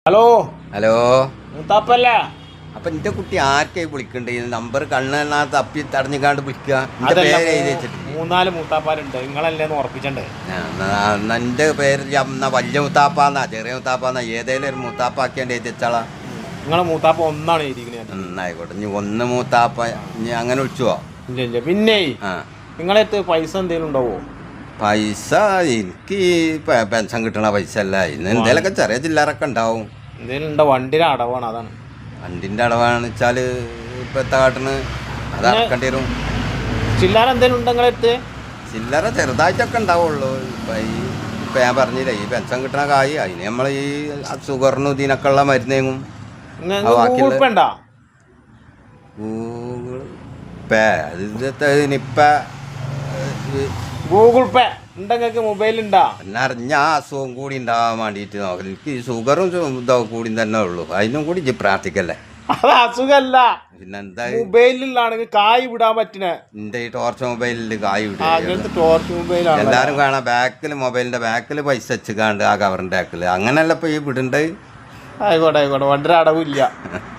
Hello hello മൂത്താപ്പല്ല. അപ്പൊ എന്റെ കുട്ടി ആർക്കായി വിളിക്കണ്ടേ? നമ്പർ കണ്ണെണ്ണ തപ്പി തടഞ്ഞിക്കാണ്ട് വിളിക്കുക. എന്റെ അതല്ല, പേര് എഴുതി വെച്ചിട്ട് മൂന്നാല് മൂത്താപ്പാരുണ്ട്, നിങ്ങളല്ലേന്ന് ഉറപ്പിച്ചണ്ടേ? എന്റെ പേര് എന്നാ വലിയ മുത്താപ്പാന്നാ ചെറിയ മുത്താപ്പാന്നാ ഏതേലും ഒരു മുത്താപ്പാക്കിയാണ്ട് എഴുതി വെച്ചാളാ. നിങ്ങളെ മൂത്താപ്പ ഒന്നാണ് എഴുതിക്കണേ. ആയിക്കോട്ടെ, ഇനി ഒന്ന് മൂത്താപ്പ ഇനി അങ്ങനെ വിളിച്ചുവോ? ഇല്ല ഇല്ല. പിന്നെ ആ നിങ്ങളെടുത്ത് പൈസ എന്തെങ്കിലും ഉണ്ടാവോ? പൈസ എനിക്ക് പെൻഷൻ കിട്ടണ പൈസ അല്ല, ഇന്ന് എന്തേലൊക്കെ ചെറിയ ചില്ലറൊക്കെ ഉണ്ടാവും. എന്തെങ്കിലും ഉണ്ടോ? വണ്ടിയുടെ അടവാണ്, അതാണ്. വണ്ടിന്റെ അടവാണെന്ന് വെച്ചാൽ ഇപ്പോഴത്തെ കാട്ടിന് അത് അടക്കേണ്ടി വരും. ചില്ലാര എന്തെങ്കിലും ഉണ്ടോ നിങ്ങളെടുത്ത്? ചില്ലറ ചെറുതായിട്ടൊക്കെ ഉണ്ടാവുള്ളൂ. ഇപ്പം ഞാൻ പറഞ്ഞില്ലേ, ഈ പെൻഷൻ കിട്ടണ കായ് അതിന് നമ്മൾ ഈ ഷുഗറിനും ഇതിനൊക്കെ ഉള്ള മരുന്നേങ്ങും. ഗൂഗിൾ പേ ഉണ്ടോ? ഗൂഗിൾ പേ നിപ്പ ഗൂഗിൾ പേ ഉണ്ടെങ്കിൽ മൊബൈൽ ഉണ്ടാ? എന്നറിഞ്ഞ ആ അസുഖം കൂടി ഉണ്ടാവാൻ വേണ്ടിയിട്ട് നോക്കല്. എനിക്ക് ഈ ഷുഗറും ഇതൊക്കെ കൂടി തന്നെ ഉള്ളൂ. അതിനും കൂടി ഇജ്ജ് പ്രാർത്ഥിക്കല്ലേ. അത് അസുഖല്ല, പിന്നെന്താ മൊബൈലിലാണെങ്കിൽ കായ് വിടാൻ പറ്റണേ. എൻ്റെ ഈ ടോർച്ച് മൊബൈലിൽ കായ് വിടുക. അങ്ങനത്തെ ടോർച്ച് മൊബൈലാണ് എല്ലാവരും കാണാം ബാക്കിൽ മൊബൈലിൻ്റെ ബാക്കിൽ പൈസ വെച്ച് കാണ്ട് ആ കവറിൻ്റെ ബാക്കിൽ. അങ്ങനെയല്ല ഇപ്പോൾ ഈ വിടേണ്ടത്. ആയിക്കോട്ടെ ആയിക്കോട്ടെ, വണ്ടിയുടെ അടവില്ല.